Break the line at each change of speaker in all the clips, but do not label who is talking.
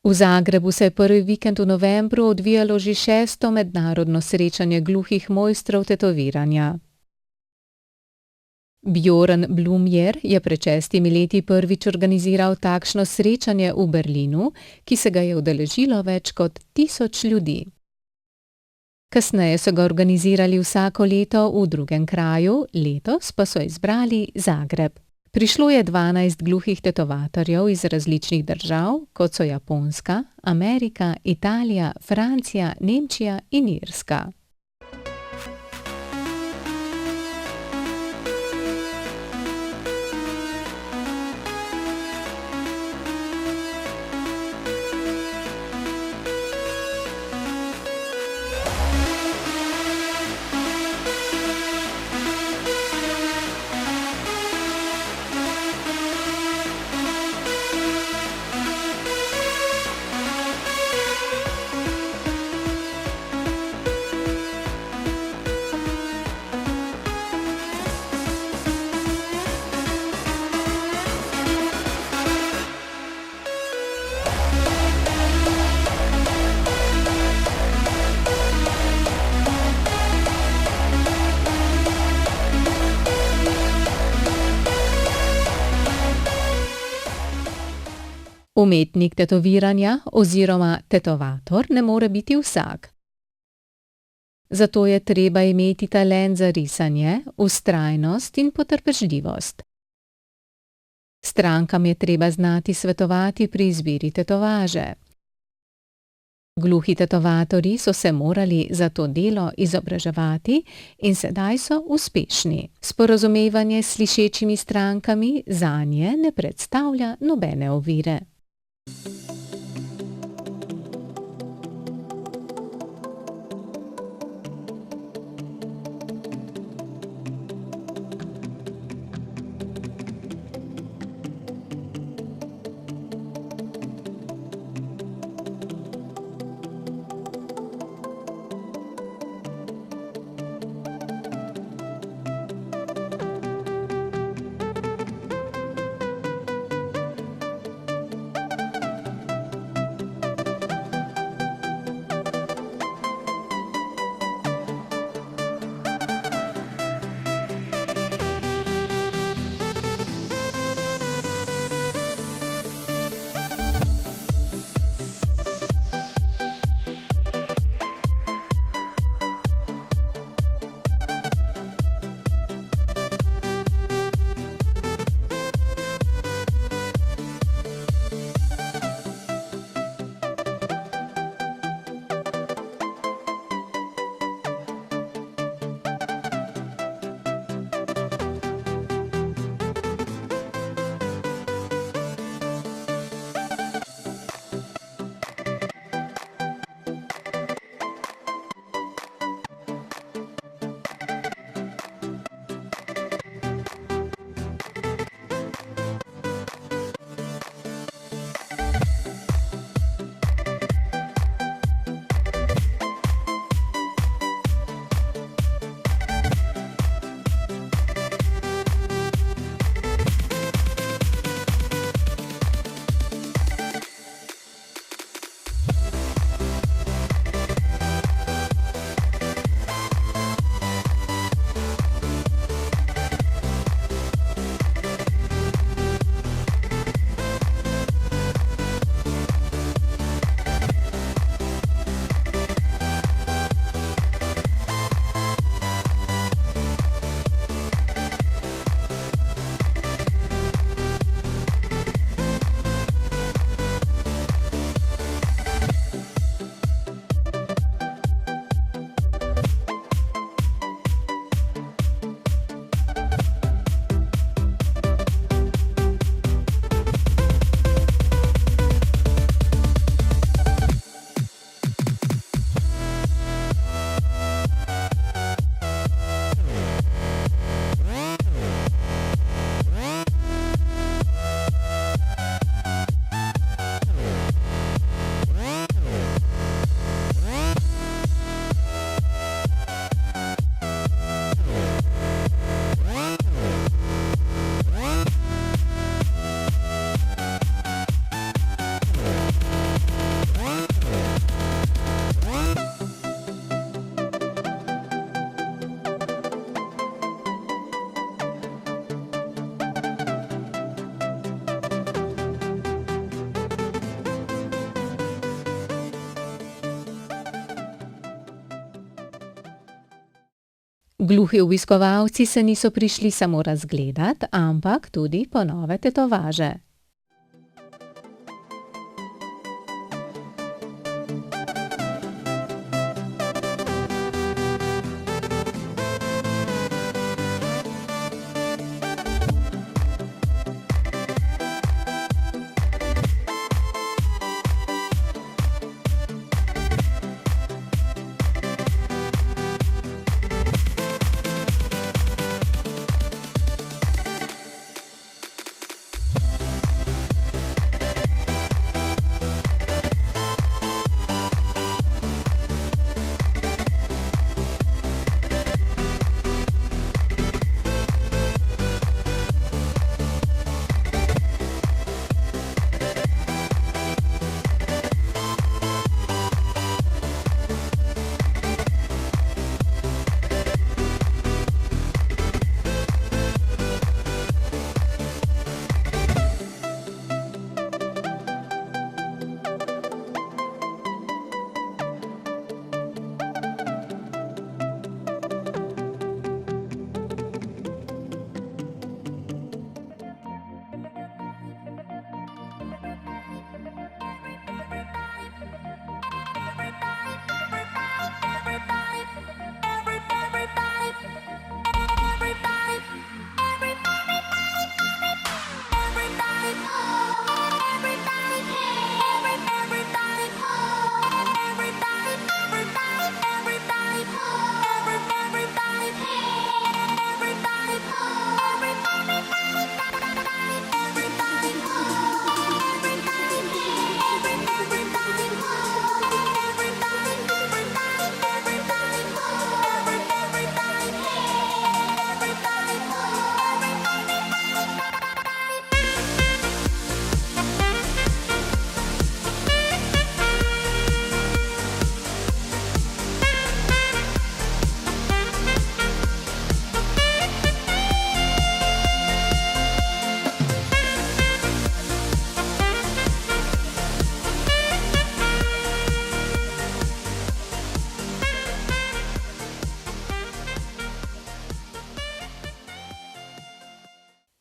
V Zagrebu se je prvi vikend v novembru odvijalo že 6. mednarodno srečanje gluhih mojstrov tetoviranja. Bjorn Blumjer je pred 6 leti prvič organiziral takšno srečanje v Berlinu, ki se ga je udeležilo več kot 1000 ljudi. Kasneje so ga organizirali vsako leto v drugem kraju, letos pa so izbrali Zagreb. Prišlo je 12 gluhih tetovatorjev iz različnih držav, kot so Japonska, Amerika, Italija, Francija, Nemčija in Irska. Umetnik tetoviranja oziroma tetovator ne more biti vsak. Zato je treba imeti talent za risanje, vztrajnost in potrpežljivost. Strankam je treba znati svetovati pri izbiri tetovaže. Gluhi tetovatorji so se morali za to delo izobraževati in sedaj so uspešni. Sporazumevanje s slišečimi strankami zanje ne predstavlja nobene ovire. Gluhi obiskovalci se niso prišli samo razgledat, ampak tudi po nove tetovaže.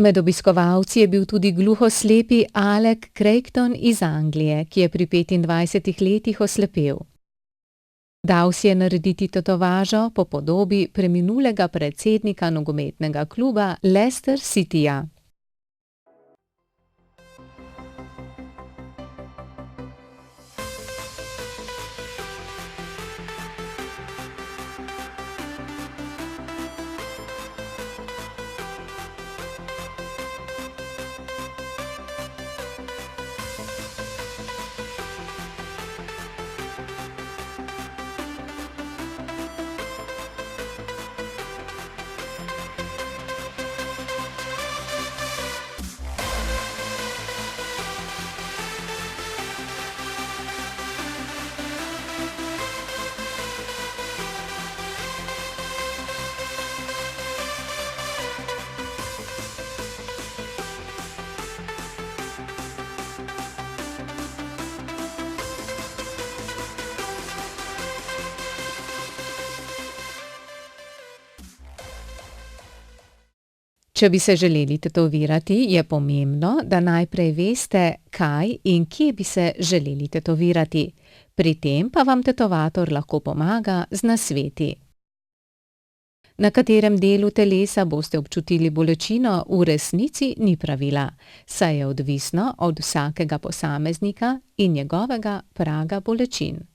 Med obiskovalci je bil tudi gluhoslepi Alec Creighton iz Anglije, ki je pri 25 letih oslepel. Dal si je narediti tetovažo po podobi preminulega predsednika nogometnega kluba Leicester Cityja. Če bi se želeli tetovirati, je pomembno, da najprej veste, kaj in kje bi se želeli tetovirati. Pri tem pa vam tetovator lahko pomaga z nasveti. Na katerem delu telesa boste občutili bolečino, v resnici ni pravila, saj je odvisno od vsakega posameznika in njegovega praga bolečin.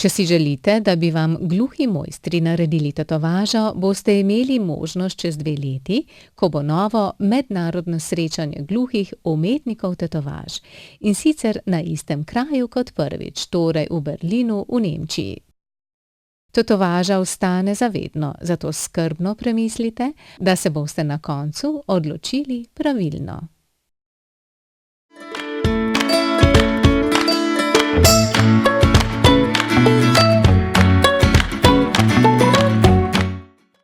Če si želite, da bi vam gluhi mojstri naredili tetovažo, boste imeli možnost čez 2 leti, ko bo novo mednarodno srečanje gluhih umetnikov tetovaž. In sicer na istem kraju kot prvič, torej v Berlinu v Nemčiji. Tetovaža ostane za vedno, zato skrbno premislite, da se boste na koncu odločili pravilno.